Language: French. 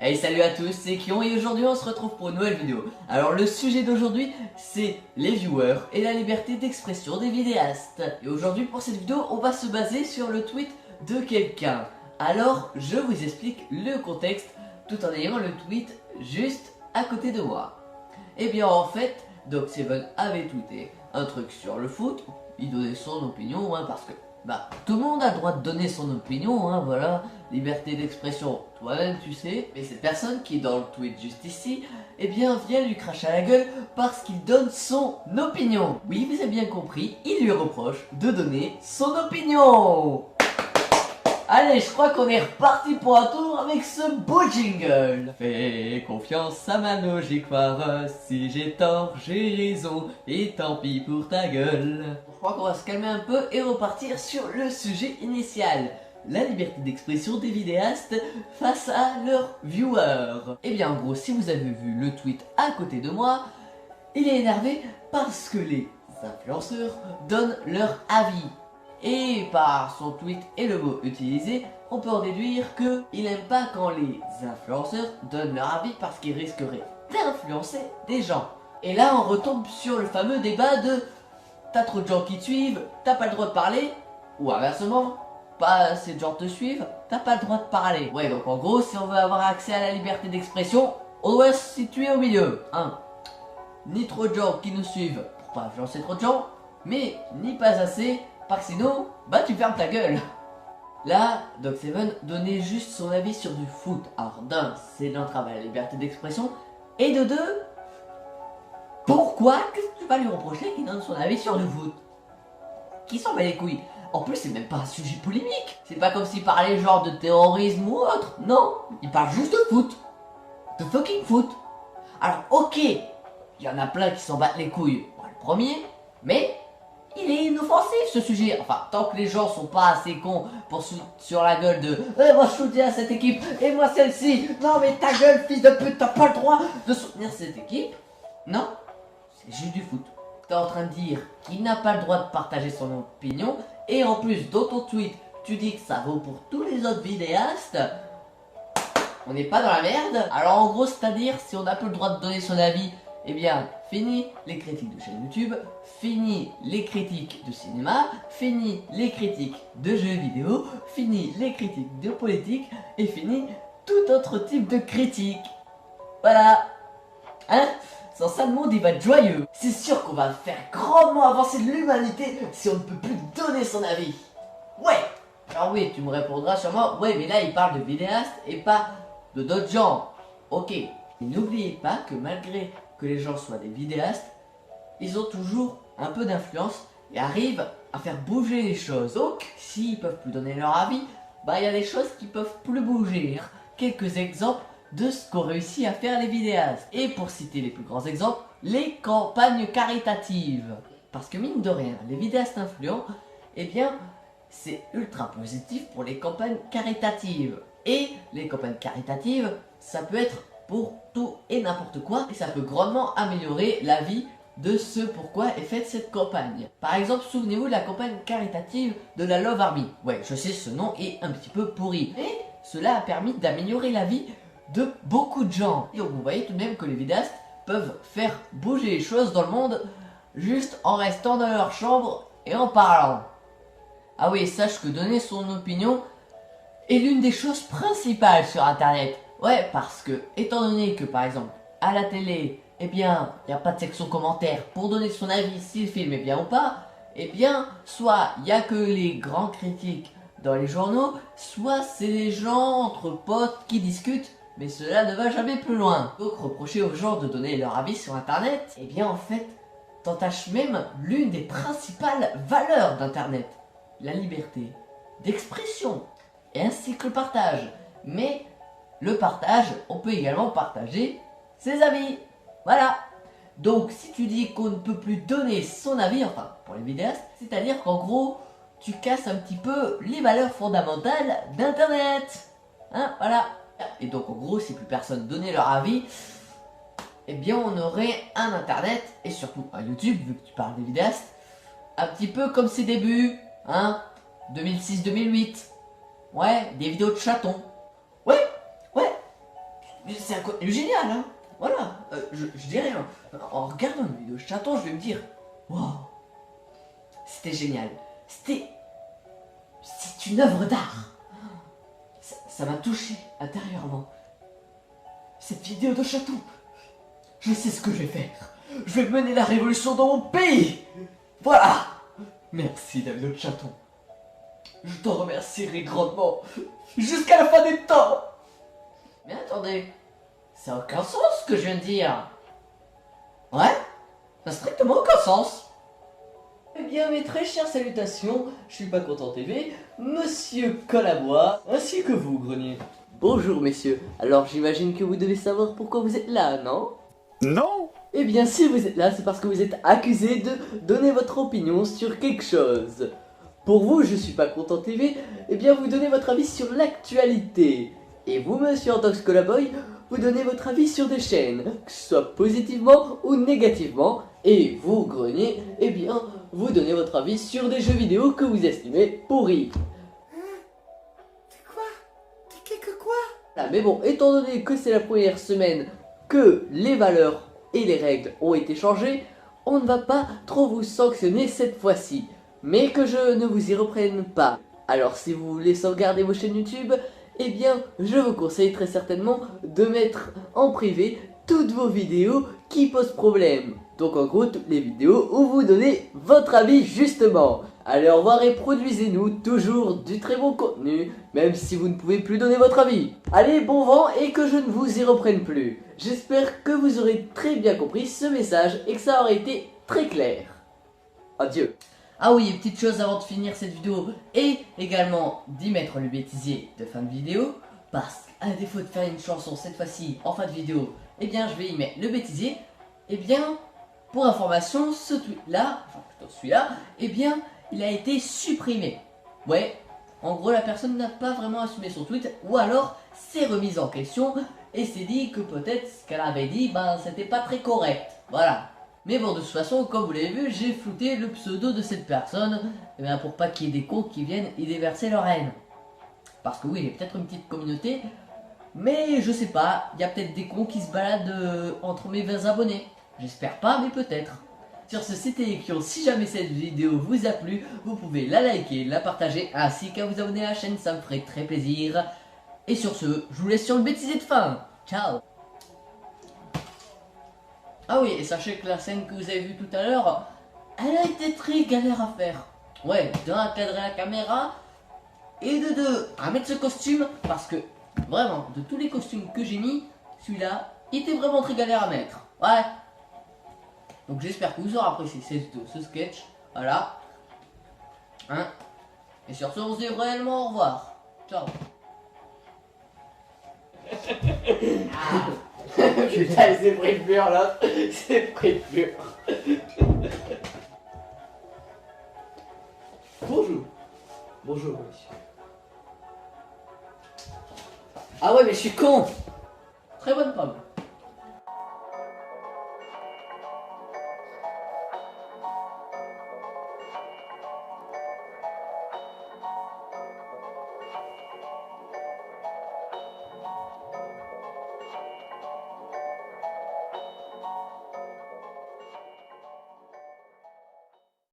Hey, salut à tous, c'est Kion et aujourd'hui on se retrouve pour une nouvelle vidéo. Alors le sujet d'aujourd'hui c'est les viewers et la liberté d'expression des vidéastes. Et aujourd'hui pour cette vidéo on va se baser sur le tweet de quelqu'un. Alors je vous explique le contexte tout en ayant le tweet juste à côté de moi. Et bien en fait Doc7 avait tweeté un truc sur le foot, il donnait son opinion parce que tout le monde a le droit de donner son opinion, voilà, liberté d'expression, toi-même tu sais, mais cette personne qui est dans le tweet juste ici, eh bien vient lui cracher à la gueule parce qu'il donne son opinion. Oui, vous avez bien compris, il lui reproche de donner son opinion. Allez, je crois qu'on est reparti pour un tour avec ce beau jingle. Fais confiance à ma logique, Farah. Si j'ai tort, j'ai raison. Et tant pis pour ta gueule. Je crois qu'on va se calmer un peu et repartir sur le sujet initial. La liberté d'expression des vidéastes face à leurs viewers. Eh bien, en gros, si vous avez vu le tweet à côté de moi, il est énervé parce que les influenceurs donnent leur avis. Et par son tweet et le mot utilisé, on peut en déduire qu'il n'aime pas quand les influenceurs donnent leur avis parce qu'ils risqueraient d'influencer des gens. Et là on retombe sur le fameux débat de t'as trop de gens qui te suivent, t'as pas le droit de parler, ou inversement, pas assez de gens te suivent, t'as pas le droit de parler. Ouais, donc en gros, si on veut avoir accès à la liberté d'expression, on doit se situer au milieu. Ni trop de gens qui nous suivent pour pas influencer trop de gens, mais ni pas assez parce que sinon, tu fermes ta gueule. Là, Doc7 donnait juste son avis sur du foot. Alors d'un, c'est l'entrave à la liberté d'expression. Et de deux, pourquoi qu'est-ce que tu vas lui reprocher qu'il donne son avis sur du foot? Qui s'en bat les couilles? En plus, c'est même pas un sujet polémique. C'est pas comme s'il parlait genre de terrorisme ou autre. Non, il parle juste de foot. De fucking foot. Alors ok, il y en a plein qui s'en battent les couilles. Moi le premier, mais il est inoffensif ce sujet. Enfin, tant que les gens sont pas assez cons pour sur la gueule de moi je soutiens à cette équipe et moi celle-ci. Non mais ta gueule fils de pute, t'as pas le droit de soutenir cette équipe. Non, c'est juste du foot. T'es en train de dire qu'il n'a pas le droit de partager son opinion et en plus dans ton tweet tu dis que ça vaut pour tous les autres vidéastes. On n'est pas dans la merde. Alors en gros, c'est-à-dire si on n'a pas le droit de donner son avis, eh bien, fini les critiques de chaîne YouTube, fini les critiques de cinéma, fini les critiques de jeux vidéo, fini les critiques de politique, et fini tout autre type de critique. Voilà. Sans ça, le monde il va être joyeux. C'est sûr qu'on va faire grandement avancer l'humanité si on ne peut plus donner son avis. Ouais. Alors oui, tu me répondras sûrement, ouais mais là il parle de vidéastes et pas de d'autres gens. Ok. N'oubliez pas que malgré que les gens soient des vidéastes, ils ont toujours un peu d'influence et arrivent à faire bouger les choses. Donc, s'ils peuvent plus donner leur avis, il y a des choses qui peuvent plus bouger. Quelques exemples de ce qu'ont réussi à faire les vidéastes. Et pour citer les plus grands exemples, les campagnes caritatives. Parce que mine de rien, les vidéastes influents, eh bien, c'est ultra positif pour les campagnes caritatives. Et les campagnes caritatives, ça peut être pour tout et n'importe quoi et ça peut grandement améliorer la vie de ce pourquoi est faite cette campagne. Par exemple, souvenez-vous de la campagne caritative de la Love Army. Ouais, je sais, ce nom est un petit peu pourri, mais cela a permis d'améliorer la vie de beaucoup de gens. Et donc vous voyez tout de même que les vidéastes peuvent faire bouger les choses dans le monde juste en restant dans leur chambre et en parlant. Ah oui, sache que donner son opinion est l'une des choses principales sur internet. Ouais, parce que, étant donné que par exemple, à la télé, eh bien, il n'y a pas de section commentaires pour donner son avis si le film est bien ou pas, eh bien, soit il n'y a que les grands critiques dans les journaux, soit c'est les gens entre potes qui discutent, mais cela ne va jamais plus loin. Donc reprocher aux gens de donner leur avis sur internet, eh bien en fait, t'entaches même l'une des principales valeurs d'internet, la liberté d'expression, et ainsi que le partage. Mais le partage, on peut également partager ses avis. Voilà. Donc si tu dis qu'on ne peut plus donner son avis, enfin pour les vidéastes, c'est-à-dire qu'en gros, tu casses un petit peu les valeurs fondamentales d'internet. Voilà. Et donc en gros, si plus personne donnait leur avis, eh bien on aurait un internet, et surtout un YouTube, vu que tu parles des vidéastes, un petit peu comme ses débuts, 2006-2008. Ouais, des vidéos de chatons. Ouais, c'est un contenu génial, hein. Voilà, je dis rien. En regardant une vidéo de chaton, je vais me dire, waouh, c'était génial. C'est une œuvre d'art. Ça m'a touché intérieurement. Cette vidéo de chaton, je sais ce que je vais faire. Je vais mener la révolution dans mon pays. Voilà. Merci la vidéo de chaton. Je t'en remercierai grandement jusqu'à la fin des temps. Mais attendez, ça n'a aucun sens ce que je viens de dire. Ouais, ça n'a strictement aucun sens. Eh bien mes très chères salutations, je suis pas content TV, monsieur Colabois, ainsi que vous Grenier. Bonjour messieurs, alors j'imagine que vous devez savoir pourquoi vous êtes là, non? Non. Eh bien si vous êtes là, c'est parce que vous êtes accusé de donner votre opinion sur quelque chose. Pour vous, je suis pas content TV, eh bien vous donnez votre avis sur l'actualité. Et vous monsieur en tant que Scolaboy, vous donnez votre avis sur des chaînes, que ce soit positivement ou négativement. Et vous, Grenier, eh bien vous donnez votre avis sur des jeux vidéo que vous estimez pourris. Mais bon, étant donné que c'est la première semaine que les valeurs et les règles ont été changées, on ne va pas trop vous sanctionner cette fois-ci. Mais que je ne vous y reprenne pas. Alors si vous voulez sauvegarder vos chaînes YouTube, eh bien je vous conseille très certainement de mettre en privé toutes vos vidéos qui posent problème. Donc en gros toutes les vidéos où vous donnez votre avis justement. Allez au revoir et produisez-nous toujours du très bon contenu, même si vous ne pouvez plus donner votre avis. Allez bon vent et que je ne vous y reprenne plus. J'espère que vous aurez très bien compris ce message et que ça aura été très clair. Adieu. Ah oui, une petite chose avant de finir cette vidéo et également d'y mettre le bêtisier de fin de vidéo. Parce qu'à défaut de faire une chanson cette fois-ci en fin de vidéo, eh bien je vais y mettre le bêtisier. Eh bien, pour information, ce tweet-là, enfin plutôt celui-là, eh bien, il a été supprimé. Ouais, en gros la personne n'a pas vraiment assumé son tweet ou alors s'est remise en question et s'est dit que peut-être ce qu'elle avait dit, ben c'était pas très correct. Voilà. Mais bon, de toute façon, comme vous l'avez vu, j'ai flouté le pseudo de cette personne, eh bien, pour pas qu'il y ait des cons qui viennent y déverser leur haine. Parce que oui, il y a peut-être une petite communauté, mais je sais pas, il y a peut-être des cons qui se baladent entre mes 20 abonnés. J'espère pas, mais peut-être. Sur ce, c'était Ekion. Si jamais cette vidéo vous a plu, vous pouvez la liker, la partager, ainsi qu'à vous abonner à la chaîne, ça me ferait très plaisir. Et sur ce, je vous laisse sur le bêtisier de fin. Ciao. Ah oui, et sachez que la scène que vous avez vue tout à l'heure, elle a été très galère à faire. Ouais, de 1 à cadrer la caméra, et de 2 à mettre ce costume, parce que vraiment, de tous les costumes que j'ai mis, celui-là, il était vraiment très galère à mettre. Ouais. Donc j'espère que vous aurez apprécié ce sketch. Voilà. Hein. Et sur ce, on se dit réellement au revoir. Ciao. Putain, c'est pris de mur là. C'est pris de mur. Bonjour. Bonjour, monsieur. Ah ouais, mais je suis con. Très bonne pomme.